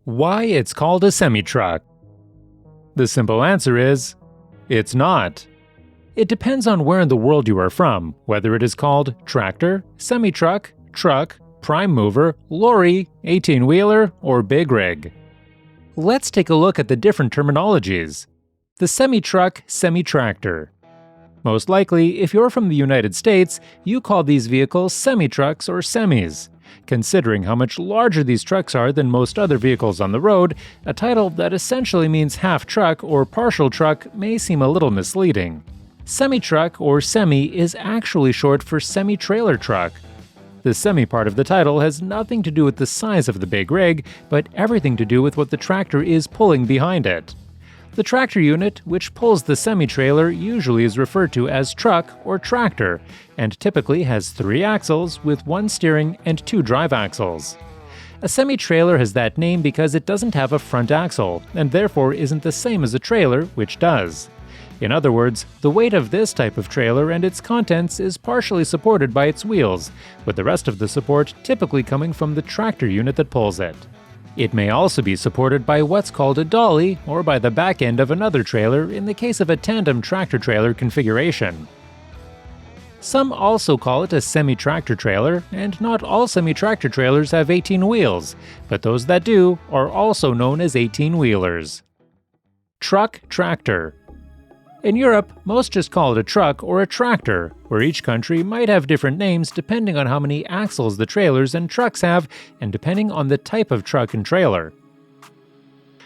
Why it's called a semi-truck? The simple answer is, it's not. It depends on where in the world you are from, whether it is called tractor, semi-truck, truck, prime mover, lorry, 18-wheeler, or big rig. Let's take a look at the different terminologies. The semi-truck, semi-tractor. Most likely, if you're from the United States, you call these vehicles semi-trucks or semis. Considering how much larger these trucks are than most other vehicles on the road, a title that essentially means half truck or partial truck may seem a little misleading. Semi-truck or semi is actually short for semi-trailer truck. The semi part of the title has nothing to do with the size of the big rig, but everything to do with what the tractor is pulling behind it. The tractor unit, which pulls the semi-trailer, usually is referred to as truck or tractor, and typically has 3 axles with 1 steering and 2 drive axles. A semi-trailer has that name because it doesn't have a front axle, and therefore isn't the same as a trailer, which does. In other words, the weight of this type of trailer and its contents is partially supported by its wheels, with the rest of the support typically coming from the tractor unit that pulls it. It may also be supported by what's called a dolly or by the back end of another trailer in the case of a tandem tractor-trailer configuration. Some also call it a semi-tractor trailer, and not all semi-tractor trailers have 18 wheels, but those that do are also known as 18-wheelers. Truck tractor. In Europe, most just call it a truck or a tractor, where each country might have different names depending on how many axles the trailers and trucks have and depending on the type of truck and trailer.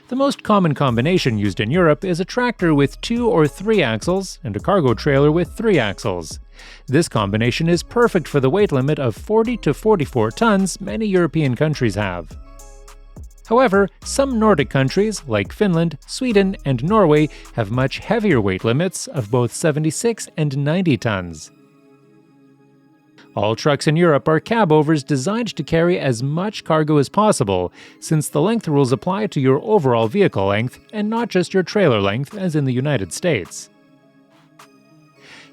The most common combination used in Europe is a tractor with 2 or 3 axles and a cargo trailer with 3 axles. This combination is perfect for the weight limit of 40 to 44 tons many European countries have. However, some Nordic countries, like Finland, Sweden, and Norway, have much heavier weight limits of both 76 and 90 tons. All trucks in Europe are cab-overs designed to carry as much cargo as possible, since the length rules apply to your overall vehicle length and not just your trailer length as in the United States.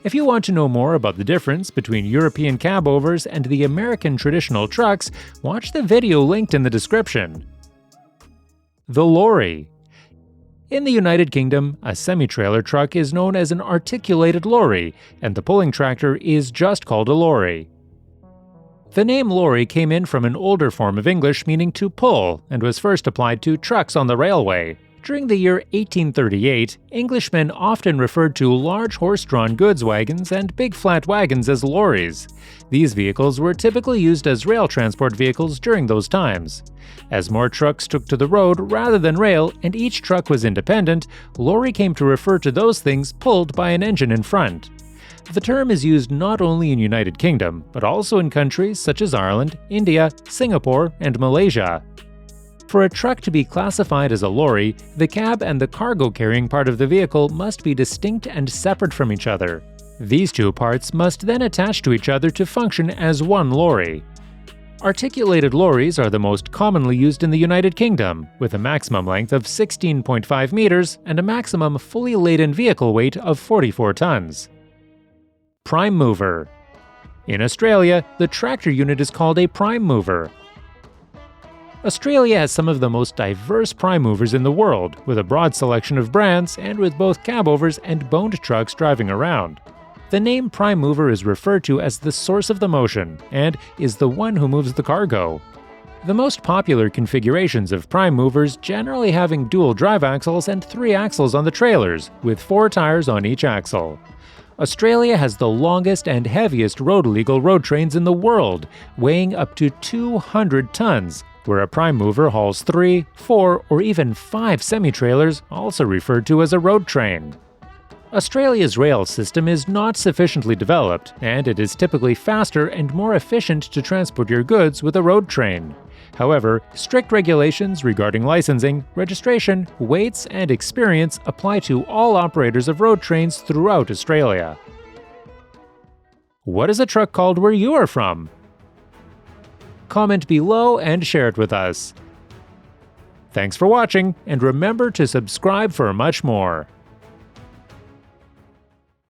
If you want to know more about the difference between European cab-overs and the American traditional trucks, watch the video linked in the description. The lorry. In the United Kingdom, a semi-trailer truck is known as an articulated lorry, and the pulling tractor is just called a lorry. The name lorry came in from an older form of English meaning to pull, and was first applied to trucks on the railway. During the year 1838, Englishmen often referred to large horse-drawn goods wagons and big flat wagons as lorries. These vehicles were typically used as rail transport vehicles during those times. As more trucks took to the road rather than rail and each truck was independent, lorry came to refer to those things pulled by an engine in front. The term is used not only in United Kingdom, but also in countries such as Ireland, India, Singapore, and Malaysia. For a truck to be classified as a lorry, the cab and the cargo carrying part of the vehicle must be distinct and separate from each other. These two parts must then attach to each other to function as one lorry. Articulated lorries are the most commonly used in the United Kingdom, with a maximum length of 16.5 meters and a maximum fully laden vehicle weight of 44 tons. Prime mover. In Australia, the tractor unit is called a prime mover. Australia has some of the most diverse prime movers in the world, with a broad selection of brands and with both cab-overs and boned trucks driving around. The name prime mover is referred to as the source of the motion and is the one who moves the cargo. The most popular configurations of prime movers generally having dual drive axles and 3 axles on the trailers, with 4 tires on each axle. Australia has the longest and heaviest road-legal road trains in the world, weighing up to 200 tons, where a prime mover hauls 3, 4, or even 5 semi-trailers, also referred to as a road train. Australia's rail system is not sufficiently developed, and it is typically faster and more efficient to transport your goods with a road train. However, strict regulations regarding licensing, registration, weights, and experience apply to all operators of road trains throughout Australia. What is a truck called where you are from? Comment below and share it with us. Thanks for watching, and remember to subscribe for much more.